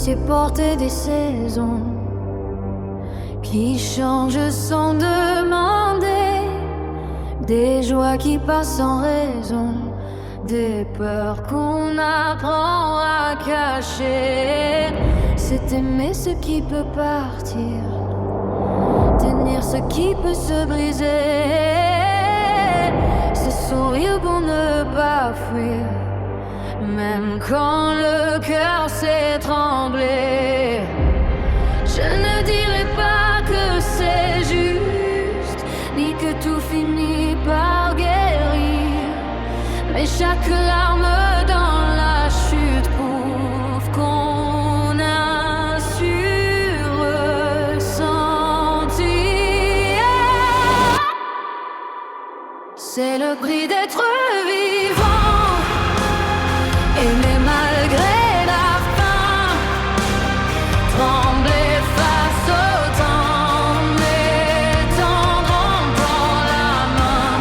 supporter des saisons qui changent sans demander, des joies qui passent sans raison, des peurs qu'on apprend à cacher. C'est aimer ce qui peut partir, tenir ce qui peut se briser, c'est sourire pour ne pas fuir, même quand le cœur s'est tremblé. Je ne dirai pas que c'est juste, ni que tout finit par guérir, mais chaque larme dans la chute prouve qu'on a su ressentir. C'est le prix d'être vivant, aimer malgré la faim, trembler face au temps, mais tendre encore la main,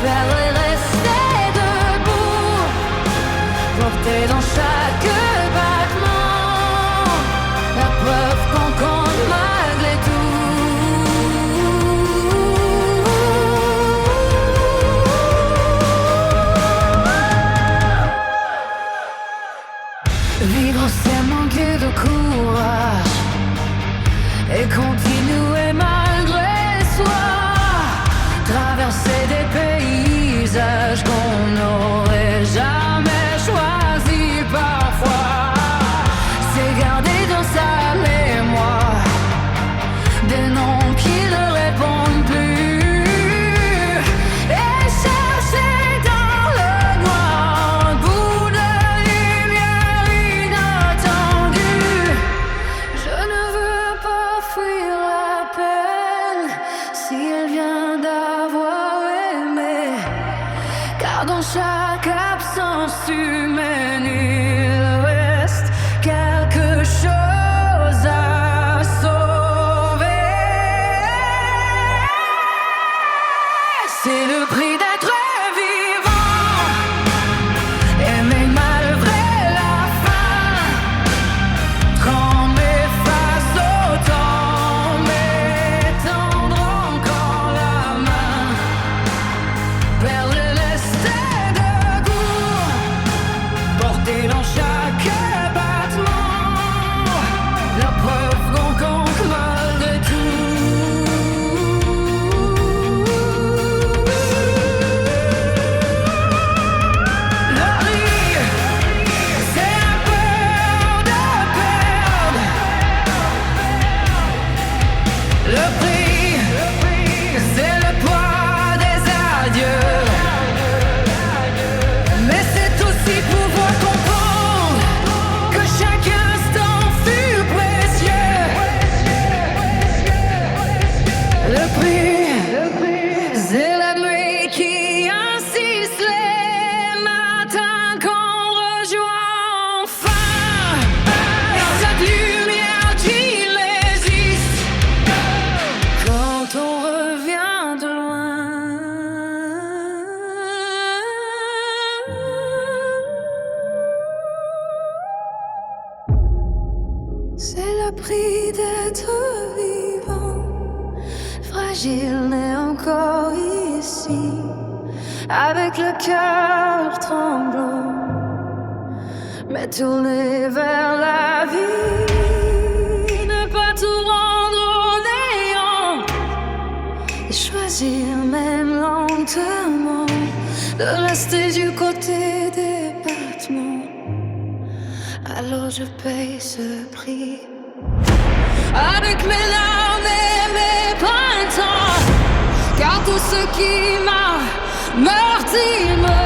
perdre et rester debout, porter dans chaque battement la preuve qu'on compte malgré tout. Vivre c'est manquer de courage et continuer malgré soi, traverser des paysages qu'on n'aurait jamais choisis parfois. C'est garder dans sa mémoire des noms qui ne répondent plus et chercher dans le noir un bout de lumière inattendue. Je ne veux pas fuir la peine si elle vient d'avoir aimé, car dans chaque absence humaine il reste quelque chose à sauver. C'est le prix d'être vivant, aimer malgré la faim, trembler face au temps, mais tendre encore la main, perdre et rester debout, porter dans chaque battement la preuve qu'on compte malgré tout. Le prix, c'est la peur de perdre. Le prix, c'est le poids des adieux. Mais c'est aussi pouvoir comprendre que chaque instant fut précieux. Le prix, c'est la nuit qui insiste les matins qu'on rejoint enfin, et cette lumière qui résiste quand on revient de loin. C'est le prix d'être vivant, fragile mais encore ici, avec le cœur tremblant, mais tourné vers la vie. Ne pas tout rendre au néant, et choisir même lentement de rester du côté des battements. Alors je paye ce prix avec mes larmes et mes printemps, car tout ce qui m'a meurtri me